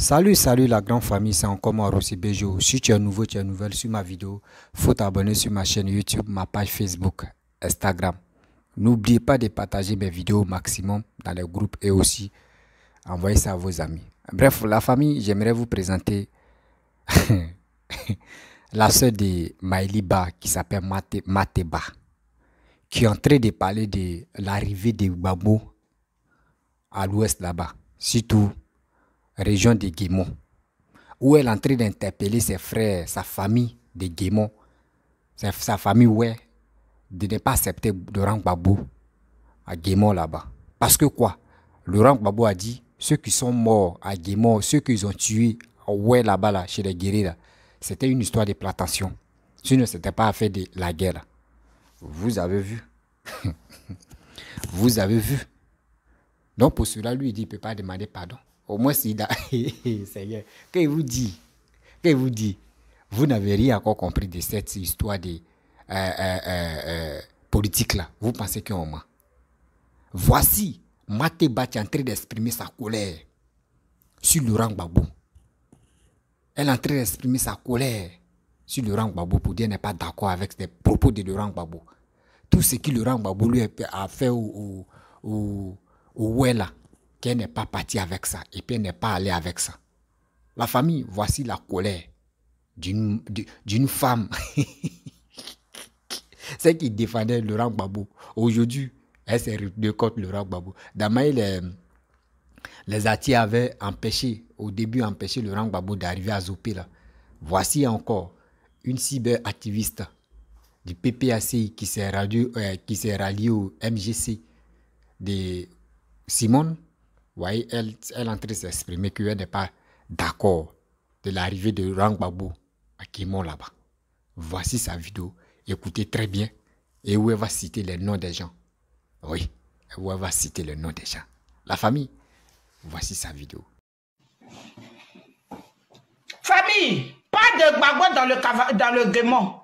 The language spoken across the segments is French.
Salut la grande famille, c'est encore moi Rossi Bejo. Si tu es nouveau, tu es nouvelle sur ma vidéo, faut t'abonner sur ma chaîne YouTube, ma page Facebook, Instagram. N'oubliez pas de partager mes vidéos au maximum dans les groupes et aussi envoyer ça à vos amis. Bref, la famille, j'aimerais vous présenter la sœur de Maëliba qui s'appelle Mateba, qui est en train de parler de l'arrivée des Gbagbo à l'ouest là-bas, surtout région de Guémon, où elle est en train d'interpeller ses frères, sa famille de Guémon, sa famille, ouais, de ne pas accepter Laurent Gbagbo à Guémon là-bas. Parce que quoi? Laurent Gbagbo a dit, ceux qui sont morts à Guémon, ceux qu'ils ont tués ouais là-bas, là, chez les guerriers, c'était une histoire de plantation. Sinon, ce n'était pas affaire de la guerre. Vous avez vu. Vous avez vu. Donc pour cela, lui, il dit, il ne peut pas demander pardon. Au moins, s'il a... Seigneur, qu'il vous dit, vous n'avez rien encore compris de cette histoire de politique là. Vous pensez qu'on ment. Voici Mateba qui est en train d'exprimer sa colère sur Laurent Gbagbo. Elle est en train d'exprimer sa colère sur Laurent Gbagbo pour dire qu'elle n'est pas d'accord avec les propos de Laurent Gbagbo. Tout ce que Laurent Gbagbo lui a fait au Ouella, qu'elle n'est pas partie avec ça et puis elle n'est pas allée avec ça. La famille, voici la colère d'une femme. C'est qui défendait Laurent Gbagbo. Aujourd'hui, elle s'est retenue contre Laurent Gbagbo. D'abord, les Atis avaient empêché, au début, Laurent Gbagbo d'arriver à Zopé. Là. Voici encore une cyberactiviste du PPACI qui s'est ralliée au MGC de Simone. Voyez, elle est en train de s'exprimer qu'elle n'est pas d'accord de l'arrivée de Laurent Gbagbo à Guémon là-bas. Voici sa vidéo. Écoutez très bien. Et où elle va citer les noms des gens. Oui, où elle va citer les noms des gens. La famille, voici sa vidéo. Famille, pas de Gbagbo dans le Guémon.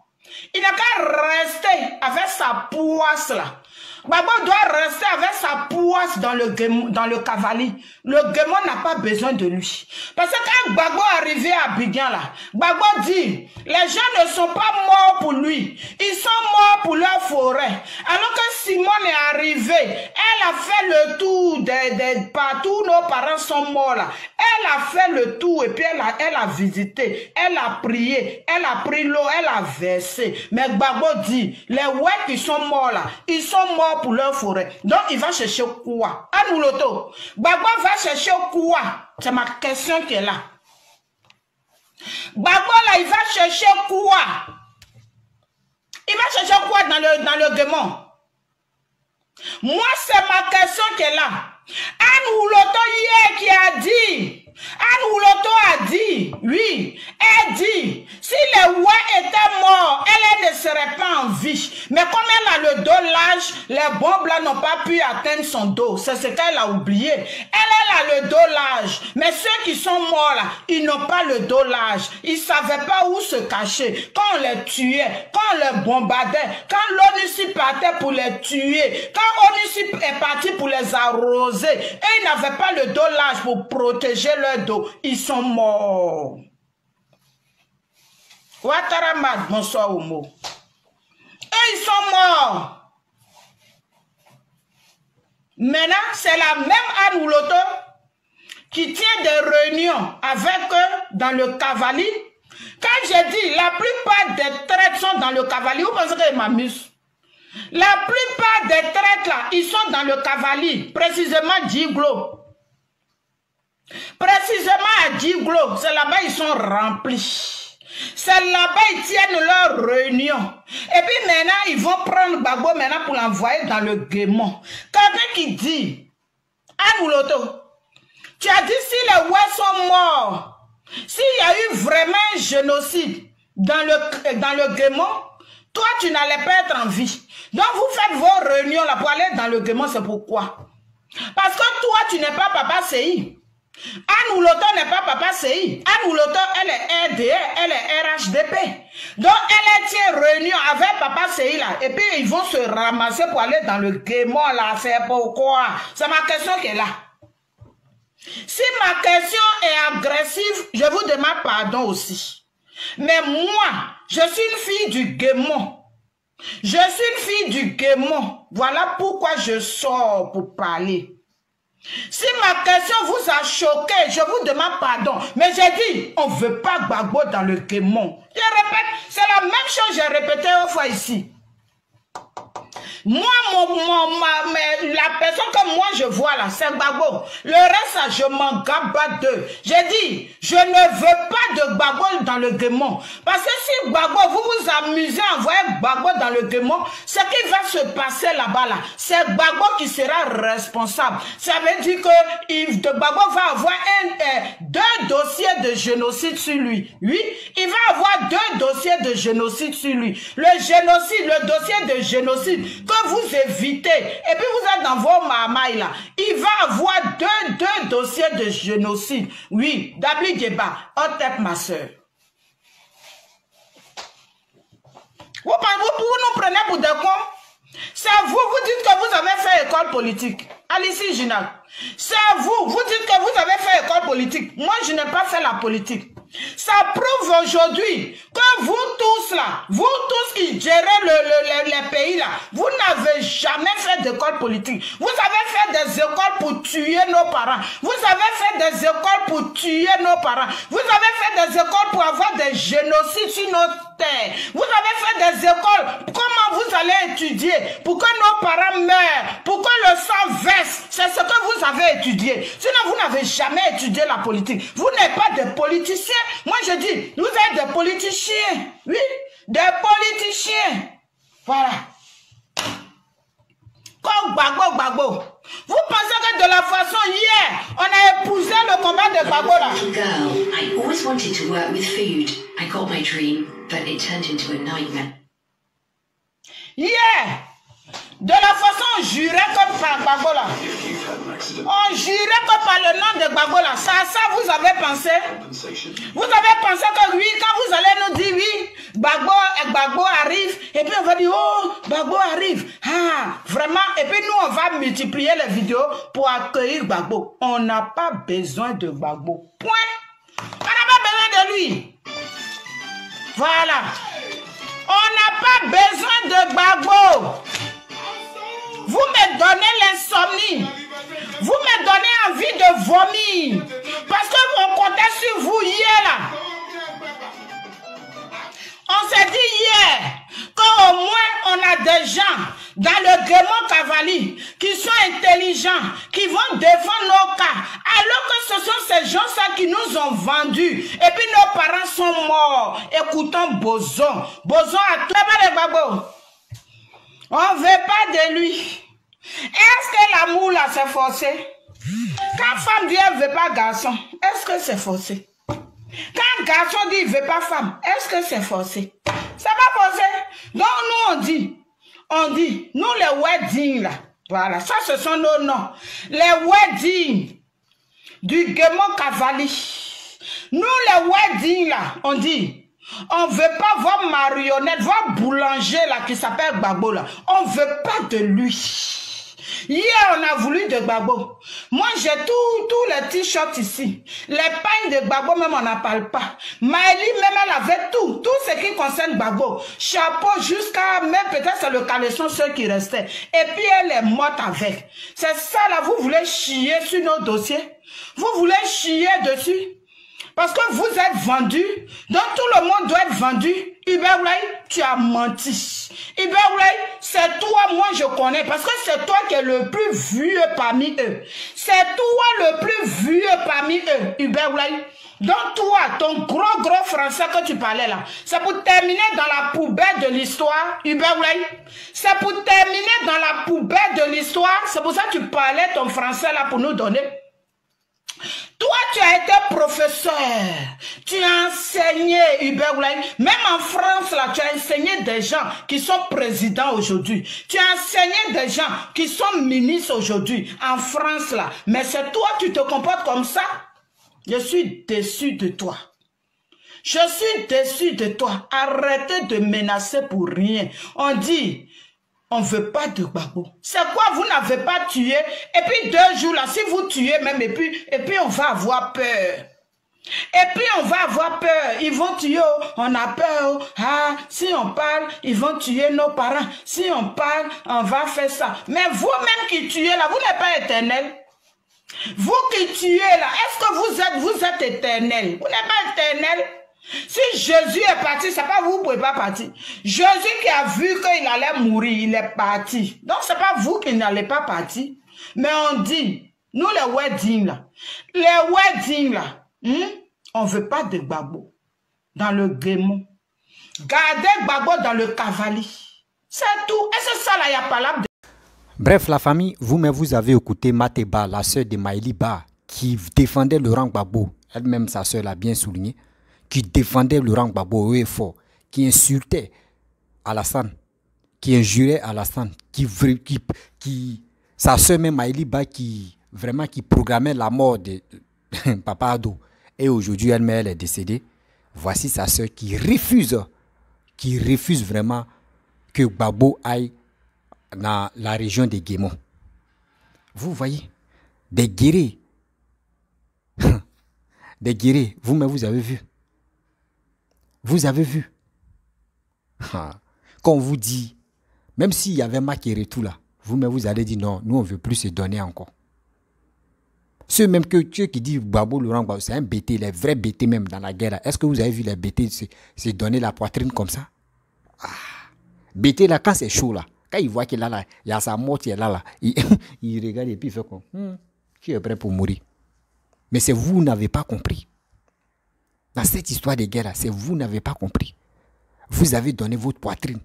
Il n'a qu'à rester avec sa poisse là. Gbagbo doit rester avec sa poisse dans le cavalier. Le Guémon n'a pas besoin de lui. Parce que quand Gbagbo est arrivé à Abidjan là, Gbagbo dit, les gens ne sont pas morts pour lui. Ils sont morts pour leur forêt. Alors que Simone est arrivée, elle a fait le tour partout nos parents sont morts là. Elle a fait le tour et puis elle a visité, elle a prié, elle a pris l'eau, elle a versé. Mais Gbagbo dit, les ouais qui sont morts là, ils sont morts pour leur forêt. Donc il va chercher quoi? Anouloto. Gbagbo va chercher quoi? C'est ma question qui est là. Gbagbo là, il va chercher quoi? Il va chercher quoi dans le Guémon? Moi, c'est ma question qui est là. Anouloto hier qui a dit, Anouloto a dit, oui, elle dit, si les Ouais étaient morts, elle ne serait pas en vie. Mais comme elle a le dos large, les bombes là n'ont pas pu atteindre son dos. C'est ce qu'elle a oublié. Elle a le dos large. Mais ceux qui sont morts là, ils n'ont pas le dos large. Ils ne savaient pas où se cacher. Quand on les tuait, quand on les bombardait, quand l'ONUCI partait pour les tuer, quand l'ONUCI est parti pour les arroser, et ils n'avaient pas le dos large pour protéger leur dos, ils sont morts. Ouattaramad, bonsoir Oumo. Et ils sont morts. Maintenant, c'est la même Anouloto qui tient des réunions avec eux dans le cavalier. Quand j'ai dit, la plupart des traites sont dans le cavalier, vous pensez qu'ils m'amusent? La plupart des traites là, ils sont dans le cavalier, précisément Djiglo. Précisément à Djiglo, c'est là-bas ils sont remplis. C'est là-bas ils tiennent leurs réunions. Et puis maintenant, ils vont prendre Gbagbo maintenant pour l'envoyer dans le Guémon. Quelqu'un qui dit, Anouloto, tu as dit si les Ouais sont morts, s'il y a eu vraiment un génocide dans le Guémon, toi tu n'allais pas être en vie. Donc vous faites vos réunions là pour aller dans le Guémon, c'est pourquoi? Parce que toi tu n'es pas papa CI. Anouloto n'est pas papa CI. Anouloto, elle est RDR, elle est RHDP. Donc elle tient réunion avec papa CI là. Et puis ils vont se ramasser pour aller dans le Guémon là. C'est pourquoi? C'est ma question qui est là. Si ma question est agressive, je vous demande pardon aussi. Mais moi, je suis une fille du Guémon. Je suis une fille du Guémon. Voilà pourquoi je sors pour parler. Si ma question vous a choqué, je vous demande pardon. Mais j'ai dit, on ne veut pas Gbagbo dans le Guémon. Je répète, c'est la même chose que j'ai répété une fois ici. Moi, la personne que moi je vois là, c'est Gbagbo. Le reste, je m'en gaba d'eux. J'ai dit, je ne veux pas de Gbagbo dans le Guémon. Parce que si Gbagbo, vous vous amusez à envoyer Gbagbo dans le Guémon, ce qui va se passer là-bas, là, c'est Gbagbo qui sera responsable. Ça veut dire que Gbagbo va avoir deux dossiers de génocide sur lui. Oui, il va avoir deux dossiers de génocide sur lui. Le génocide, le dossier de génocide que vous évitez, et puis vous êtes dans vos mamailles là, il va avoir deux dossiers de génocide. Oui, Dabli Djeba, Otep ma soeur. Vous nous prenez pour des cons? C'est vous dites que vous avez fait école politique. Alice Ginac. C'est vous dites que vous avez fait école politique. Moi, je n'ai pas fait la politique. Ça prouve aujourd'hui que vous tous là, vous tous qui gérez les pays là, vous n'avez jamais fait d'école politique. Vous avez fait des écoles pour tuer nos parents. Vous avez fait des écoles pour tuer nos parents. Vous avez fait des écoles pour avoir des génocides sur nos terres. Vous avez fait des écoles. Comment vous allez étudier pour que nos parents meurent, pour que le sang verse? C'est ce que vous avez étudié. Sinon, vous n'avez jamais étudié la politique. Vous n'êtes pas des politiciens. Moi, je dis, vous êtes des politiciens. Oui, des politiciens. Voilà. Comme Gbagbo. Vous pensez que de la façon hier, on a épousé le combat de Gbagbo là. Girl, I always wanted to work with food. I got my dream, but it turned into a nightmare. Hier, de la façon on jurait comme par Gbagbo là. On jurait comme par le nom de Gbagbo là. Ça vous avez pensé? Vous avez pensé que oui, quand vous allez nous dire oui, Gbagbo arrive, et puis on va dire oh, Gbagbo arrive. Ah, vraiment, et puis nous on va multiplier les vidéos pour accueillir Gbagbo. On n'a pas besoin de Gbagbo. Point. On n'a pas besoin de lui. Voilà. On n'a pas besoin de Gbagbo. Vous me donnez l'insomnie. Vous me donnez envie de vomir. Parce qu'on comptait sur vous hier là. On s'est dit hier qu'au moins on a des gens dans le Guémon Cavali qui sont intelligents, qui vont défendre nos cas. Alors que ce sont ces gens-là qui nous ont vendus. Et puis nos parents sont morts. Écoutons Bozon. Bozon a tout les Gbagbo. On ne veut pas de lui. Est-ce que l'amour là c'est forcé? Quand femme dit elle ne veut pas garçon, est-ce que c'est forcé? Quand garçon dit il ne veut pas femme, est-ce que c'est forcé? C'est pas forcé. Donc nous on dit, nous les weddings là, voilà, ça ce sont nos noms. Les weddings du Guémon Cavali. Nous les weddings là, on dit. On ne veut pas voir marionnette, voir boulanger là qui s'appelle Gbagbo là. On ne veut pas de lui. Hier, on a voulu de Gbagbo. Moi, j'ai tous les t-shirts ici. Les pagnes de Gbagbo, même on n'en parle pas. Maëlie, même elle avait tout ce qui concerne Gbagbo. Chapeau jusqu'à, même peut-être c'est le caleçon, ceux qui restaient. Et puis, elle est morte avec. C'est ça là, vous voulez chier sur nos dossiers? Vous voulez chier dessus? Parce que vous êtes vendus, donc tout le monde doit être vendu. Ibeoulaye, tu as menti. Ibeoulaye, c'est toi, moi je connais, parce que c'est toi qui es le plus vieux parmi eux. C'est toi le plus vieux parmi eux, Ibeoulaye. Donc toi, ton gros français que tu parlais là, c'est pour terminer dans la poubelle de l'histoire, Ibeoulaye. C'est pour terminer dans la poubelle de l'histoire, c'est pour ça que tu parlais ton français là pour nous donner. Toi, tu as été professeur, tu as enseigné, Ibeoulaye. Même en France, là, tu as enseigné des gens qui sont présidents aujourd'hui. Tu as enseigné des gens qui sont ministres aujourd'hui en France, là. Mais c'est toi, tu te comportes comme ça. Je suis déçu de toi. Je suis déçu de toi. Arrêtez de menacer pour rien. On dit, on ne veut pas de Gbagbo. C'est quoi, vous n'avez pas tué? Et puis 2 jours là, si vous tuez même, et puis on va avoir peur. Et puis on va avoir peur, ils vont tuer, on a peur, ah, si on parle, ils vont tuer nos parents, si on parle, on va faire ça. Mais vous-même qui tuez là, vous n'êtes pas éternel. Vous qui tuez là, est-ce que vous êtes éternel? Vous n'êtes pas éternel. Si Jésus est parti, c'est pas vous, vous pouvez pas partir. Jésus qui a vu qu'il allait mourir, il est parti. Donc c'est pas vous qui n'allez pas partir. Mais on dit, nous les weddings là, on ne veut pas de Gbagbo dans le Guémon. Gardez Gbagbo dans le cavalier. C'est tout. Et c'est ça là, il y a pas là. Bref, la famille, vous-même, vous avez écouté Mateba, la sœur de Maïli Ba, qui défendait Laurent Gbagbo. Elle-même, sa sœur l'a bien souligné. Qui défendait Laurent Gbagbo haut et fort. Qui insultait Alassane. Qui injurait Alassane. Sa sœur même Maïli Ba, qui programmait la mort de Papa Ado. Et aujourd'hui, elle est décédée. Voici sa sœur qui refuse vraiment que Gbagbo aille dans la région des Guémons. Vous voyez, des guerriers. Des guerriers, vous-même, vous avez vu. Vous avez vu. Quand on vous dit, même s'il y avait Maké et tout là, vous-même, vous allez dire non, nous, on ne veut plus se donner encore. Ceux qui disent Gbagbo, Laurent Gbagbo, c'est un BT, les vrais BT même dans la guerre. Est-ce que vous avez vu les BT se donner la poitrine comme ça? BT là, quand c'est chaud là, quand il voit qu'il là, il y a sa mort qui est là, il regarde et puis il fait comme, qui est prêt pour mourir? Mais c'est vous n'avez pas compris. Dans cette histoire de guerre là, c'est vous n'avez pas compris. Vous avez donné votre poitrine.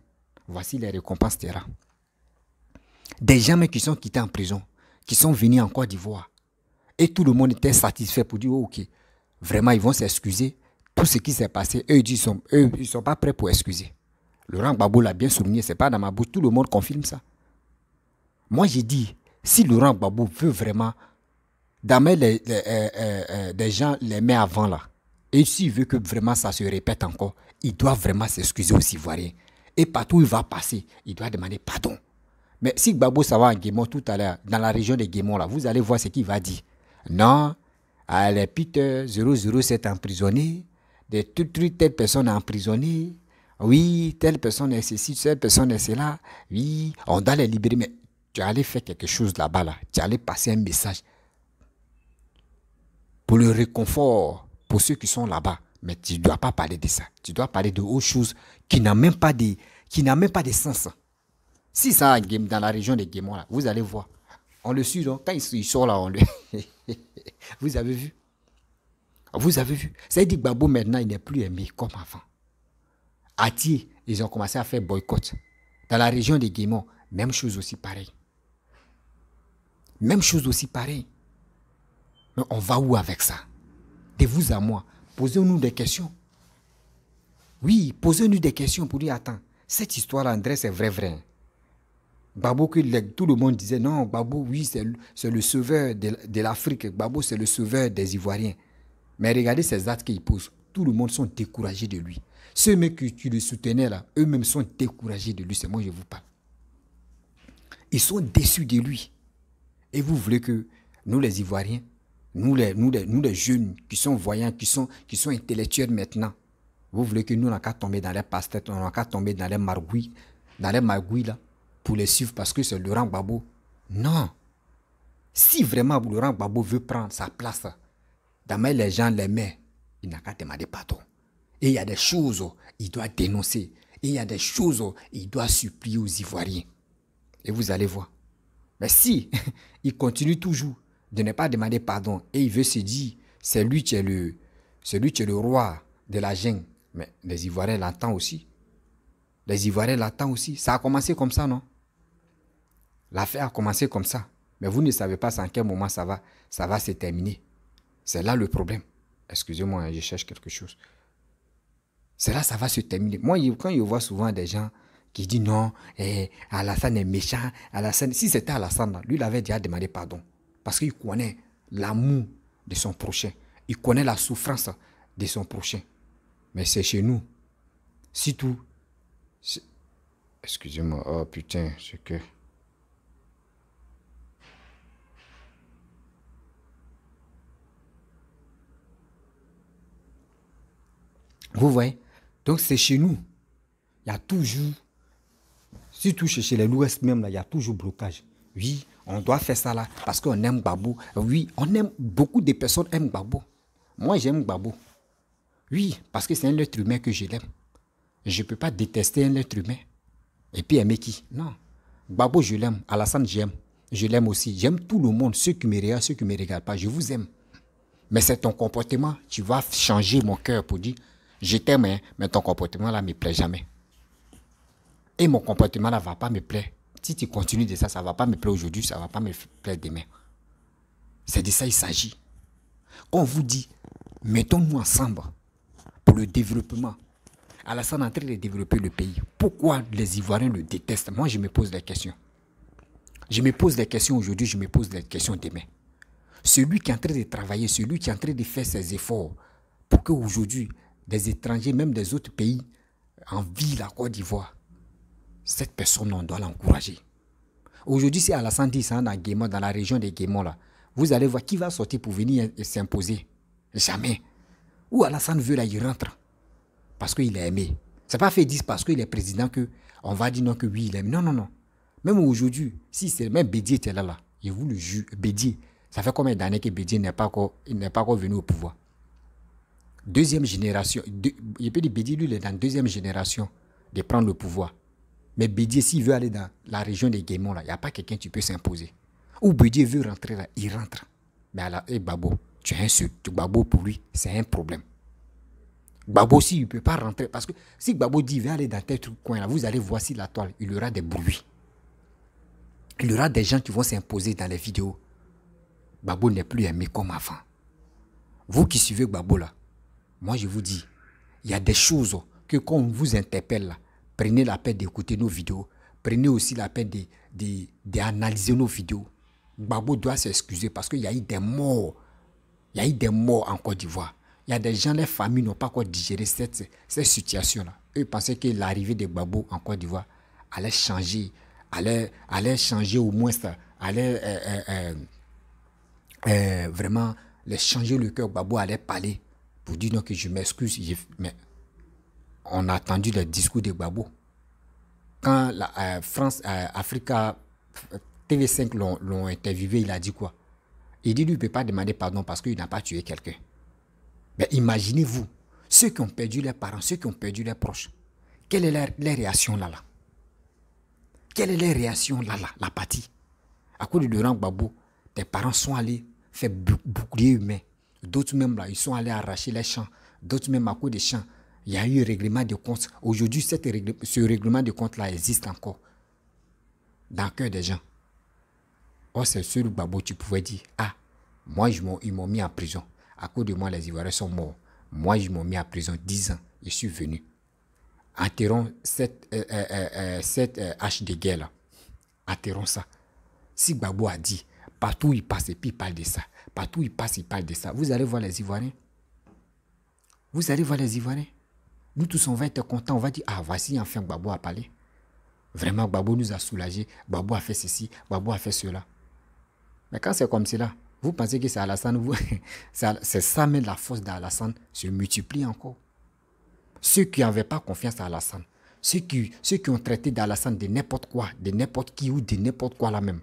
Voici les récompenses terrain. Des gens qui sont quittés en prison, qui sont venus en Côte d'Ivoire. Et tout le monde était satisfait pour dire, ok, vraiment, ils vont s'excuser. Tout ce qui s'est passé, eux, ils ne sont pas prêts pour excuser. Laurent Gbagbo l'a bien souligné, ce n'est pas dans ma bouche, tout le monde confirme ça. Moi, j'ai dit, si Laurent Gbagbo veut vraiment, d'amener des gens les met avant là, et s'il veut que vraiment ça se répète encore, il doit vraiment s'excuser aux Ivoiriens. Et partout où il va passer, il doit demander pardon. Mais si Gbagbo ça va en Guémon tout à l'heure, dans la région des Guémons là, vous allez voir ce qu'il va dire. Non, les Peter 007 emprisonné, telle personne emprisonnée, oui, telle personne est ceci, telle personne est cela, oui, on doit les libérer, mais tu allais faire quelque chose là-bas, là. Tu allais passer un message pour le réconfort, pour ceux qui sont là-bas, mais tu ne dois pas parler de ça, tu dois parler de autre chose qui n'a même pas de sens. Si ça dans la région des Guémons, là, vous allez voir. On le suit, donc quand il sort là, on le... Vous avez vu? Vous avez vu? Ça veut dire que Gbagbo maintenant, il n'est plus aimé comme avant. Atié, ils ont commencé à faire boycott. Dans la région des Guémons, même chose aussi pareil. Même chose aussi pareil. Mais on va où avec ça? De vous à moi, posez-nous des questions. Oui, posez-nous des questions pour dire, attends, cette histoire-là, André, c'est vrai. Gbagbo, tout le monde disait, non, Gbagbo, oui, c'est le sauveur de l'Afrique. Gbagbo, c'est le sauveur des Ivoiriens. Mais regardez ces actes qu'il pose. Tout le monde sont découragés de lui. Ceux mêmes qui le soutenaient là, eux-mêmes sont découragés de lui. C'est moi, je vous parle. Ils sont déçus de lui. Et vous voulez que nous, les Ivoiriens, nous les jeunes qui sont voyants, qui sont intellectuels maintenant, vous voulez que nous, on n'a qu'à tomber dans les pastettes, on n'a qu'à tomber dans les margouilles là, pour les suivre parce que c'est Laurent Gbagbo. Non. Si vraiment Laurent Gbagbo veut prendre sa place, d'amener les gens l'aimer, il n'a qu'à demander pardon. Et il y a des choses il doit dénoncer. Et il y a des choses il doit supplier aux Ivoiriens. Et vous allez voir. Mais si il continue toujours de ne pas demander pardon et il veut se dire c'est lui qui est le roi de la jungle, mais les Ivoiriens l'entendent aussi. Les Ivoiriens l'attendent aussi. Ça a commencé comme ça, non? L'affaire a commencé comme ça. Mais vous ne savez pas en quel moment ça va se terminer. C'est là le problème. Excusez-moi, je cherche quelque chose. C'est là ça va se terminer. Moi, quand je vois souvent des gens qui disent non, Alassane est méchant. Alassane, si c'était Alassane, lui, il avait déjà demandé pardon. Parce qu'il connaît l'amour de son prochain. Il connaît la souffrance de son prochain. Mais c'est chez nous. Si tout... Excusez-moi. Oh putain, c'est que... Vous voyez? Donc c'est chez nous. Il y a toujours... Surtout chez les l'Ouest même, là, il y a toujours blocage. Oui, on doit faire ça là parce qu'on aime Gbagbo. Oui, on aime... Beaucoup de personnes aiment Gbagbo. Moi, j'aime Gbagbo. Oui, parce que c'est un être humain que je l'aime. Je ne peux pas détester un être humain. Et puis aimer qui? Non. Gbagbo, je l'aime. Alassane, j'aime. Je l'aime aussi. J'aime tout le monde. Ceux qui me regardent, ceux qui ne me regardent pas. Je vous aime. Mais c'est ton comportement. Tu vas changer mon cœur pour dire, je t'aime, hein, mais ton comportement là ne me plaît jamais. Et mon comportement là ne va pas me plaire. Si tu continues de ça, ça ne va pas me plaire aujourd'hui, ça ne va pas me plaire demain. C'est de ça il s'agit. On vous dit, mettons-nous ensemble pour le développement. Alassane est en train de développer le pays. Pourquoi les Ivoiriens le détestent? Moi, je me pose des questions. Je me pose des questions aujourd'hui, je me pose des questions demain. Celui qui est en train de travailler, celui qui est en train de faire ses efforts pour qu'aujourd'hui, des étrangers, même des autres pays, envient la Côte d'Ivoire, cette personne, on doit l'encourager. Aujourd'hui, si Alassane dit ça dans Guémon, dans la région des Guémons, là, vous allez voir qui va sortir pour venir s'imposer. Jamais. Où Alassane veut, là, il rentre. Parce qu'il est aimé. Ce n'est pas fait 10 parce qu'il est président qu'on va dire non que oui, il aime. Non, non, non. Même aujourd'hui, si c'est même Bédié était là, je vous le jure, Bédié, ça fait combien d'années que Bédié n'est pas encore venu au pouvoir? Deuxième génération. Je peux dire Bédié, lui, il est dans la deuxième génération de prendre le pouvoir. Mais Bédié, s'il veut aller dans la région des Guémons, il n'y a pas quelqu'un qui peut s'imposer. Ou Bédié veut rentrer là, il rentre. Mais alors, Gbagbo, tu es insulte. Gbagbo, pour lui, c'est un problème. Gbagbo aussi, il ne peut pas rentrer. Parce que si Gbagbo dit, va aller dans tel coin là, vous allez voir si la toile, il y aura des bruits. Il y aura des gens qui vont s'imposer dans les vidéos. Gbagbo n'est plus aimé comme avant. Vous qui suivez Gbagbo là, moi je vous dis, il y a des choses que quand on vous interpelle là, prenez la peine d'écouter nos vidéos. Prenez aussi la peine d'analyser nos vidéos. Gbagbo doit s'excuser parce qu'il y a eu des morts. Il y a eu des morts en Côte d'Ivoire. Il y a des gens, les familles n'ont pas encore digéré cette situation-là. Eux pensaient que l'arrivée de Gbagbo en Côte d'Ivoire allait changer, allait changer au moins ça, allait vraiment les changer le cœur. Gbagbo allait parler pour dire non que je m'excuse. Mais on a attendu le discours de Gbagbo. Quand la France, Africa, TV5 l'ont interviewé, il a dit quoi? Il dit lui ne peut pas demander pardon parce qu'il n'a pas tué quelqu'un. Mais imaginez-vous, ceux qui ont perdu leurs parents, ceux qui ont perdu leurs proches, quelle est leur réaction là? Quelle est leur réaction là, la partie? À cause de Laurent Gbagbo, tes parents sont allés faire bouclier humain. D'autres même là, ils sont allés arracher les champs. D'autres même à cause des champs, il y a eu un règlement de compte. Aujourd'hui, ce règlement de compte là existe encore dans le cœur des gens. Oh, c'est celui Gbagbo, tu pouvais dire, ah, moi ils m'ont mis en prison. À cause de moi, les Ivoiriens sont morts. Moi, ils m'ont mis en prison 10 ans. Je suis venu. Enterrons cette hache de guerre là. Enterrons ça. Si Gbagbo a dit, partout où il passe, et puis il parle de ça. Partout où il passe, il parle de ça. Vous allez voir les Ivoiriens. Vous allez voir les Ivoiriens. Nous tous, on va être contents. On va dire, ah, voici enfin Gbagbo a parlé. Vraiment, Gbagbo nous a soulagés. Gbagbo a fait ceci. Gbagbo a fait cela. Mais quand c'est comme cela, vous pensez que c'est Alassane, c'est ça, mais la force d'Alassane se multiplie encore. Ceux qui n'avaient pas confiance à Alassane, ceux qui ont traité d'Alassane de n'importe quoi, de n'importe qui ou de n'importe quoi là même.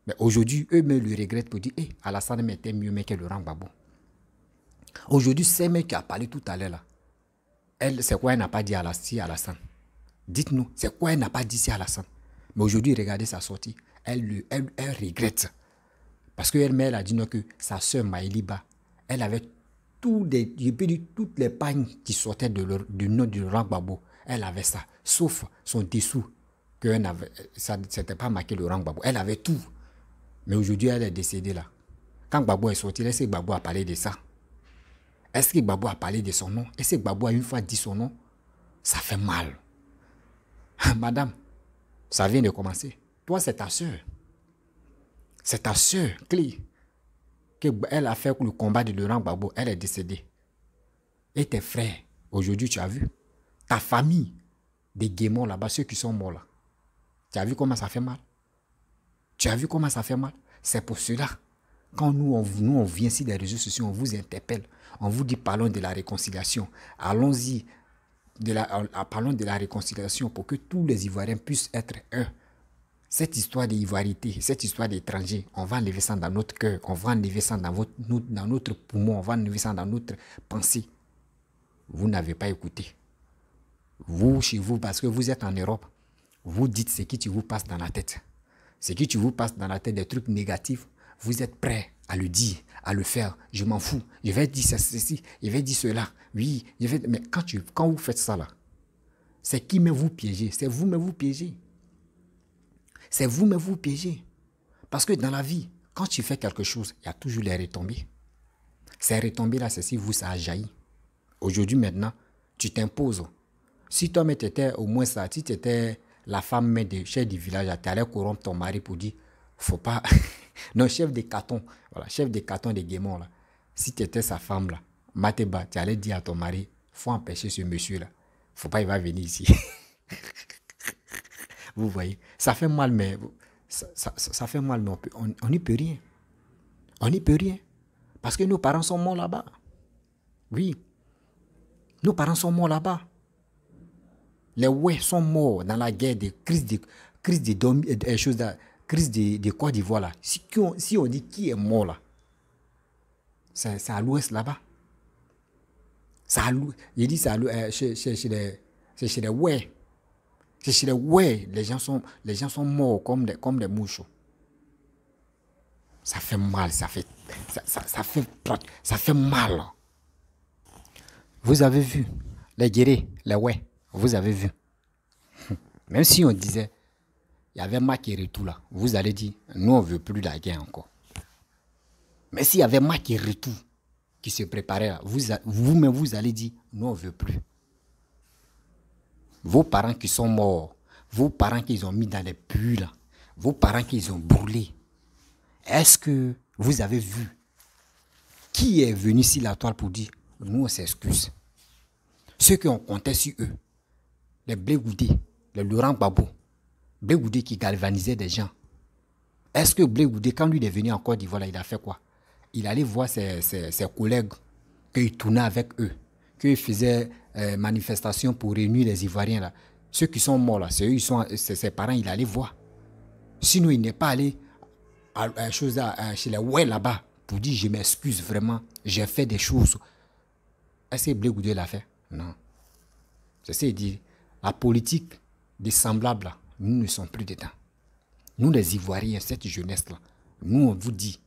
Mais aujourd'hui, eux-mêmes le regrettent pour dire, Alassane était mieux mais que Laurent Gbagbo. Aujourd'hui, c'est mec qui a parlé tout à l'heure là. Elle, c'est quoi elle n'a pas dit à Alassane? Dites-nous, c'est quoi elle n'a pas dit si Alassane? Mais aujourd'hui, regardez sa sortie. Elle regrette. Parce qu'elle a dit non, que sa soeur Maïliba, elle avait toutes les pagnes qui sortaient du nom de Laurent Gbagbo. Elle avait ça, sauf son dessous, que ça n'était pas marqué Laurent Gbagbo. Elle avait tout. Mais aujourd'hui, elle est décédée là. Quand Gbagbo est sorti, est-ce que Gbagbo a parlé de ça? Est-ce que Gbagbo a parlé de son nom? Est-ce que Gbagbo a une fois dit son nom? Ça fait mal. Madame, ça vient de commencer. Toi, c'est ta soeur. C'est ta soeur, Clé, qu'elle a fait le combat de Laurent Gbagbo. Elle est décédée. Et tes frères, aujourd'hui, tu as vu, ta famille, des Guémons là-bas, ceux qui sont morts là. Tu as vu comment ça fait mal? Tu as vu comment ça fait mal? C'est pour cela, quand nous on vient sur les réseaux sociaux, on vous interpelle, on vous dit parlons de la réconciliation. Allons-y, parlons de la réconciliation pour que tous les Ivoiriens puissent être un. Cette histoire d'ivoirité, cette histoire d'étranger, on va enlever ça dans notre cœur, on va enlever ça dans notre poumon, on va enlever ça dans notre pensée. Vous n'avez pas écouté. Vous, chez vous, parce que vous êtes en Europe, vous dites ce qui vous passe dans la tête. Ce qui vous passe dans la tête, des trucs négatifs, vous êtes prêts à le dire, à le faire. Je m'en fous. Je vais dire ceci, je vais dire cela. Oui, mais quand vous faites ça là, c'est qui mais vous piégez. C'est vous mais vous piégez. C'est vous mais vous piégez. Parce que dans la vie, quand tu fais quelque chose, il y a toujours les retombées. Ces retombées là, c'est si vous ça a jailli. Aujourd'hui maintenant, tu t'imposes. Si toi mais tu étais au moins ça, si tu étais la femme de chef du village, tu allais corrompre ton mari pour dire, faut pas... non, chef des cartons, voilà, chef des cartons des Guémons, là. Si tu étais sa femme, là, Mateba, tu allais dire à ton mari, faut empêcher ce monsieur-là. Faut pas, il va venir ici. Vous voyez, ça fait mal, mais ça fait mal, mais on n'y peut rien. On n'y peut rien. Parce que nos parents sont morts là-bas. Oui. Nos parents sont morts là-bas. Les ouais sont morts dans la guerre des crises de Côte d'Ivoire là. Si on dit qui est mort là, c'est à l'ouest là-bas. Il dit c'est chez les ouais. C'est chez les ouais. Les gens sont morts comme des mouches. Ça fait mal, ça fait mal. Vous avez vu les guéris, les ouais. Vous avez vu. Même si on disait, il y avait Makéretou là, vous allez dire, nous on ne veut plus la guerre encore. Mais s'il y avait Makéretou qui se préparait là, vous-même vous allez dire, nous on ne veut plus. Vos parents qui sont morts, vos parents qu'ils ont mis dans les puits là, vos parents qu'ils ont brûlés, est-ce que vous avez vu qui est venu sur la toile pour dire, nous on s'excuse? Ceux qui ont compté sur eux, les Blé Goudé, les Laurent Gbagbo, Blé Goudé qui galvanisait des gens. Est-ce que Blé Goudé, quand lui est venu en Côte d'Ivoire, il a fait quoi? Il allait voir ses collègues, qu'il tournait avec eux, qu'il faisait manifestation pour réunir les Ivoiriens là. Ceux qui sont morts là, c'est ses parents, il allait voir. Sinon, il n'est pas allé chez les ouais là-bas pour dire je m'excuse vraiment, j'ai fait des choses. Est-ce que Blé Goudé l'a fait? Non. C'est ce qu'il dit. La politique des semblables, là, nous ne sommes plus dedans. Nous, les Ivoiriens, cette jeunesse-là, nous, on vous dit,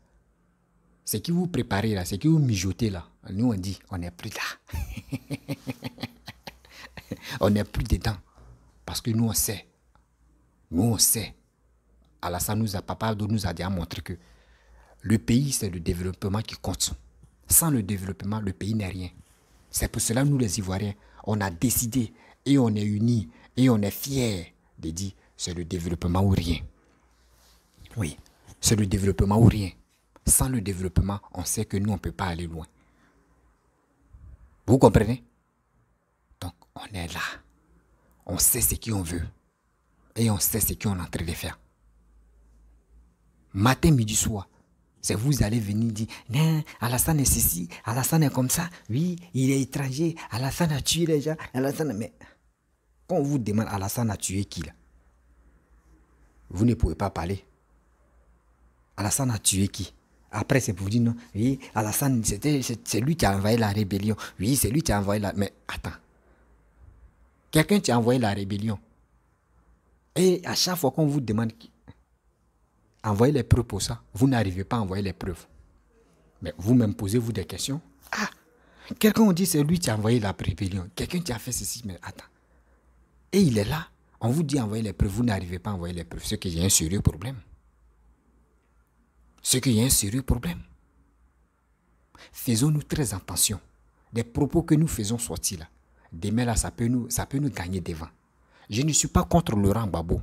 ce qui vous préparez là, ce qui vous mijotez là, nous, on dit, on n'est plus là. On n'est plus dedans. Parce que nous, on sait. Nous, on sait. Alassane Papa nous a déjà montré que le pays, c'est le développement qui compte. Sans le développement, le pays n'est rien. C'est pour cela, nous, les Ivoiriens, on a décidé et on est unis et on est fiers de dire c'est le développement ou rien. Oui, c'est le développement ou rien. Sans le développement, on sait que nous, on ne peut pas aller loin. Vous comprenez? Donc, on est là. On sait ce qu'on veut. Et on sait ce qu'on est en train de faire. Matin, midi, soir. C'est vous allez venir dire, non, Alassane est ceci, Alassane est comme ça, oui, il est étranger, Alassane a tué les gens, Alassane... Mais quand on vous demande Alassane a tué qui là? Vous ne pouvez pas parler. Alassane a tué qui? Après, c'est pour vous dire, non, oui, Alassane, c'est lui qui a envoyé la rébellion. Oui, c'est lui qui a envoyé la... Mais attends. Quelqu'un qui a envoyé la rébellion. Et à chaque fois qu'on vous demande... Envoyez les preuves pour ça. Vous n'arrivez pas à envoyer les preuves. Mais vous-même posez-vous des questions. Ah, quelqu'un on dit c'est lui qui a envoyé la rébellion. Quelqu'un qui a fait ceci, mais attends. Et il est là. On vous dit envoyer les preuves. Vous n'arrivez pas à envoyer les preuves. C'est qu'il y a un sérieux problème. C'est qu'il y a un sérieux problème. Faisons-nous très attention. Des propos que nous faisons sortir là. Demain là, ça peut nous gagner devant. Je ne suis pas contre Laurent Gbagbo.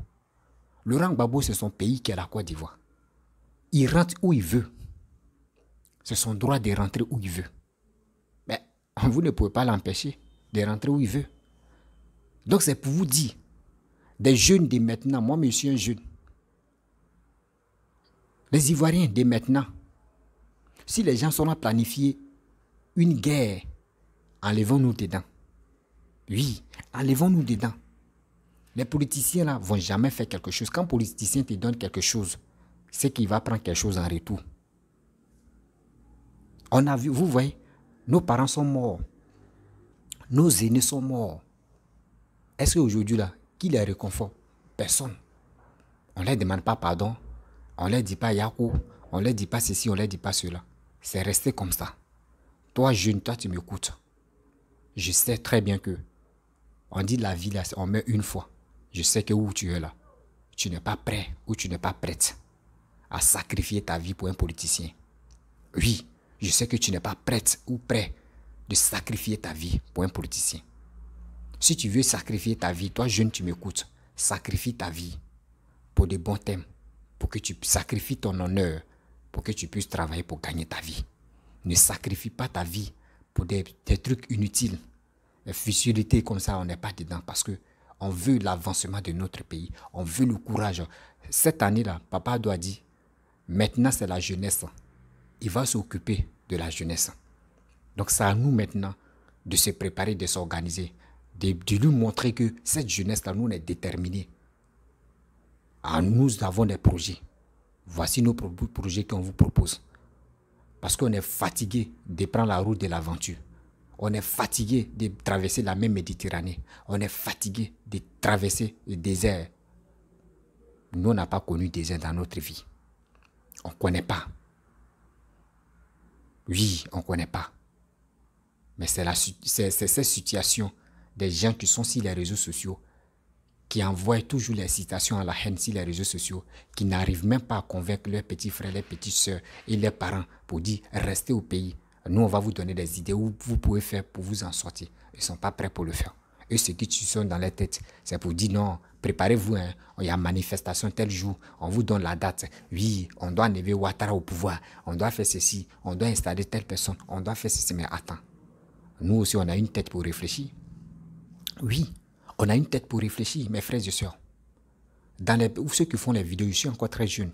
Laurent Gbagbo, c'est son pays qui est la Côte d'Ivoire. Il rentre où il veut. C'est son droit de rentrer où il veut. Mais vous ne pouvez pas l'empêcher de rentrer où il veut. Donc c'est pour vous dire, des jeunes de maintenant, moi je suis un jeune. Les Ivoiriens de maintenant, si les gens sont à planifier une guerre, enlevons-nous dedans. Oui, enlevons-nous dedans. Les politiciens là vont jamais faire quelque chose. Quand un politicien te donne quelque chose, c'est qu'il va prendre quelque chose en retour. On a vu, vous voyez, nos parents sont morts. Nos aînés sont morts. Est-ce qu'aujourd'hui là, qui les réconforte? Personne. On ne leur demande pas pardon. On ne leur dit pas Yakou. On ne leur dit pas ceci, on ne leur dit pas cela. C'est resté comme ça. Toi jeune, toi tu m'écoutes. Je sais très bien que on dit la vie là, on meurt une fois. Je sais que où tu es là, tu n'es pas prêt ou tu n'es pas prête à sacrifier ta vie pour un politicien. Oui, je sais que tu n'es pas prête ou prêt de sacrifier ta vie pour un politicien. Si tu veux sacrifier ta vie, toi jeune, tu m'écoutes, sacrifie ta vie pour de bons thèmes, pour que tu sacrifies ton honneur, pour que tu puisses travailler pour gagner ta vie. Ne sacrifie pas ta vie pour des trucs inutiles. Les futilités comme ça, on n'est pas dedans parce que on veut l'avancement de notre pays. On veut le courage. Cette année-là, Papa doit dire, maintenant c'est la jeunesse. Il va s'occuper de la jeunesse. Donc c'est à nous maintenant de se préparer, de s'organiser, de lui montrer que cette jeunesse-là, nous, on est déterminés. Nous avons des projets. Voici nos projets qu'on vous propose. Parce qu'on est fatigué de prendre la route de l'aventure. On est fatigué de traverser la même Méditerranée. On est fatigué de traverser le désert. Nous, on n'a pas connu le désert dans notre vie. On ne connaît pas. Oui, on ne connaît pas. Mais c'est cette situation des gens qui sont sur les réseaux sociaux, qui envoient toujours les citations à la haine sur les réseaux sociaux, qui n'arrivent même pas à convaincre leurs petits frères, leurs petites sœurs et leurs parents pour dire restez au pays. Nous, on va vous donner des idées où vous pouvez faire pour vous en sortir. Ils ne sont pas prêts pour le faire. Eux, ce qui sont dans leur tête, c'est pour dire non, préparez-vous, hein, il y a manifestation tel jour, on vous donne la date. Oui, on doit enlever Ouattara au pouvoir, on doit faire ceci, on doit installer telle personne, on doit faire ceci. Mais attends, nous aussi, on a une tête pour réfléchir. Oui, on a une tête pour réfléchir, mes frères et sœurs. Ceux qui font les vidéos, je suis encore très jeune.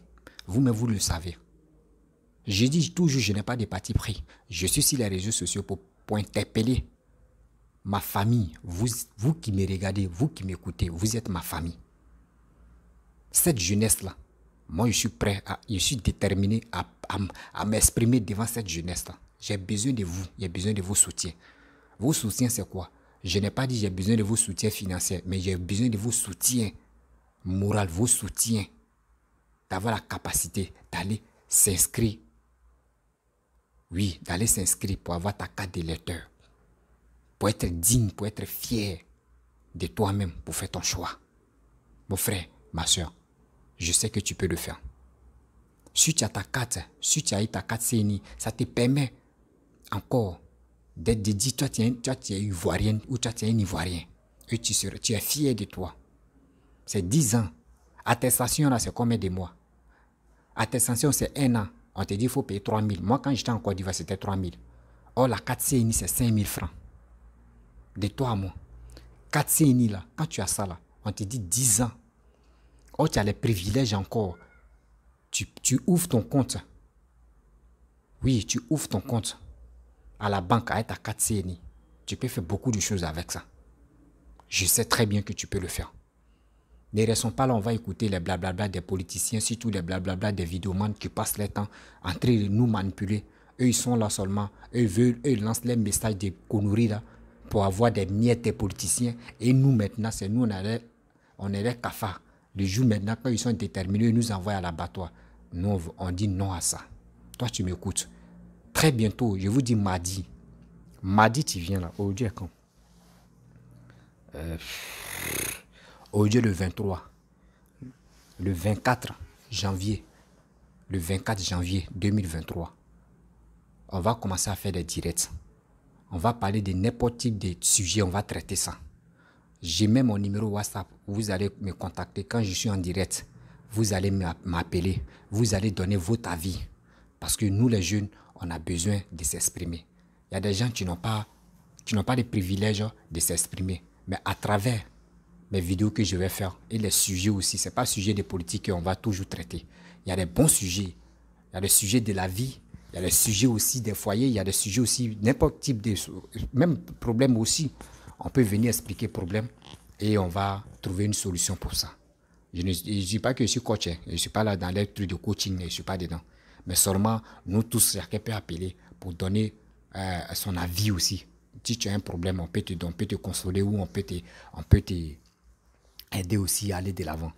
Vous-même, vous le savez. Je dis toujours, je n'ai pas de parti pris. Je suis sur les réseaux sociaux pour interpeller ma famille. Vous qui me regardez, vous qui m'écoutez, vous êtes ma famille. Cette jeunesse-là, moi je suis prêt, je suis déterminé à m'exprimer devant cette jeunesse-là. J'ai besoin de vous, j'ai besoin de vos soutiens. Vos soutiens, c'est quoi? Je n'ai pas dit j'ai besoin de vos soutiens financiers, mais j'ai besoin de vos soutiens moraux, vos soutiens, d'avoir la capacité d'aller s'inscrire. Oui, d'aller s'inscrire pour avoir ta carte d'électeur. Pour être digne, pour être fier de toi-même, pour faire ton choix. Mon frère, ma soeur, je sais que tu peux le faire. Si tu as ta carte, si tu as eu ta carte CNI, ça te permet encore de dire toi tu es ivoirienne ou toi tu es un ivoirien. Et tu es fier de toi. C'est 10 ans. Attestation là, c'est combien de mois? Attestation, c'est 1 an. On te dit qu'il faut payer 3 000. Moi, quand j'étais en Côte d'Ivoire, c'était 3 000. Or, la 4 CNI, c'est 5 000 francs. De toi à moi. 4 CNI, là, quand tu as ça, là, on te dit 10 ans. Or, tu as les privilèges encore. Tu ouvres ton compte. Oui, tu ouvres ton compte à la banque avec ta 4 CNI. Tu peux faire beaucoup de choses avec ça. Je sais très bien que tu peux le faire. Ne restons pas là, on va écouter les blablabla des politiciens, surtout les blablabla des vidéomans qui passent leur temps en train de nous manipuler. Eux, ils sont là seulement. Ils lancent les messages de conneries là pour avoir des miettes des politiciens. Et nous, maintenant, c'est nous, on est les cafards. Le jour maintenant, quand ils sont déterminés, ils nous envoient à l'abattoir. Nous, on dit non à ça. Toi, tu m'écoutes. Très bientôt, je vous dis mardi. Mardi, tu viens là. Aujourd'hui est quand? Aujourd'hui, le 23. Le 24 janvier. Le 24 janvier 2023. On va commencer à faire des directs. On va parler de n'importe quel de sujet. On va traiter ça. J'ai même mon numéro WhatsApp. Vous allez me contacter quand je suis en direct. Vous allez m'appeler. Vous allez donner votre avis. Parce que nous, les jeunes, on a besoin de s'exprimer. Il y a des gens qui n'ont pas de privilège de s'exprimer. Mais à travers les vidéos que je vais faire et les sujets aussi. Ce n'est pas le sujet de politique qu'on va toujours traiter. Il y a des bons sujets. Il y a des sujets de la vie. Il y a des sujets aussi des foyers. Il y a des sujets aussi, n'importe type de... Même problème aussi. On peut venir expliquer le problème et on va trouver une solution pour ça. Je ne dis pas que je suis coach. Je ne suis pas là dans les trucs de coaching. Je ne suis pas dedans. Mais seulement, nous tous, chacun peut appeler pour donner son avis aussi. Si tu as un problème, on peut te consoler ou on peut te aider aussi à aller de l'avant.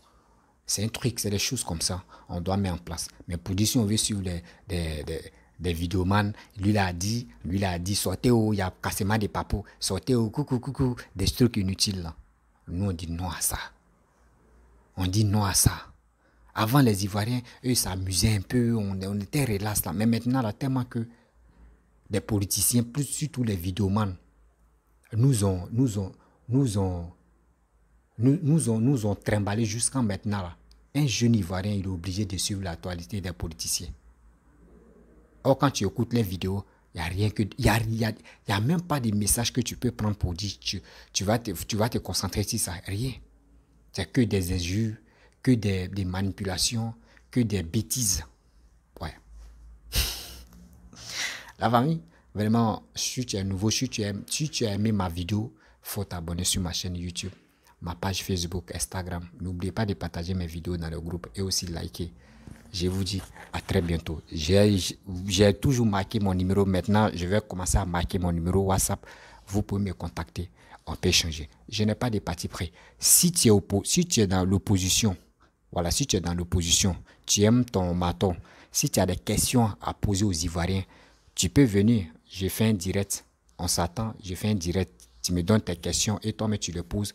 C'est un truc, c'est des choses comme ça. On doit mettre en place. Mais pour dire si on veut suivre des vidéomans, lui l'a dit, sortez où il y a cassement des papos, sortez où, coucou, des trucs inutiles là. Nous, on dit non à ça. On dit non à ça. Avant, les Ivoiriens, eux, s'amusaient un peu, on était relax là. Mais maintenant, là, tellement que des politiciens, plus surtout les vidéomans, nous ont trimballé jusqu'à maintenant là. Un jeune Ivoirien, il est obligé de suivre l'actualité des politiciens. Or, quand tu écoutes les vidéos, il n'y a rien que... Il y a même pas de message que tu peux prendre pour dire tu vas te concentrer sur ça. Rien. C'est que des injures, que des manipulations, que des bêtises. Ouais. La famille, vraiment, si tu es nouveau, si tu as aimé ma vidéo, il faut t'abonner sur ma chaîne YouTube, ma page Facebook, Instagram. N'oubliez pas de partager mes vidéos dans le groupe et aussi liker. Je vous dis à très bientôt. J'ai toujours marqué mon numéro. Maintenant, je vais commencer à marquer mon numéro WhatsApp. Vous pouvez me contacter. On peut échanger. Je n'ai pas de parti pris. Si tu es dans l'opposition, voilà, si tu es dans l'opposition, tu aimes ton maton, si tu as des questions à poser aux Ivoiriens, tu peux venir. Je fais un direct. On s'attend. Je fais un direct. Tu me donnes tes questions et toi-même tu les poses.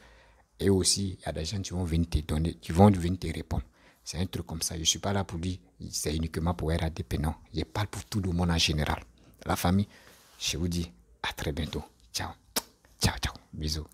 Et aussi, il y a des gens qui vont venir te donner, qui vont venir te répondre. C'est un truc comme ça. Je ne suis pas là pour dire c'est uniquement pour RADP. Non, je parle pour tout le monde en général. La famille, je vous dis à très bientôt. Ciao. Ciao, ciao. Bisous.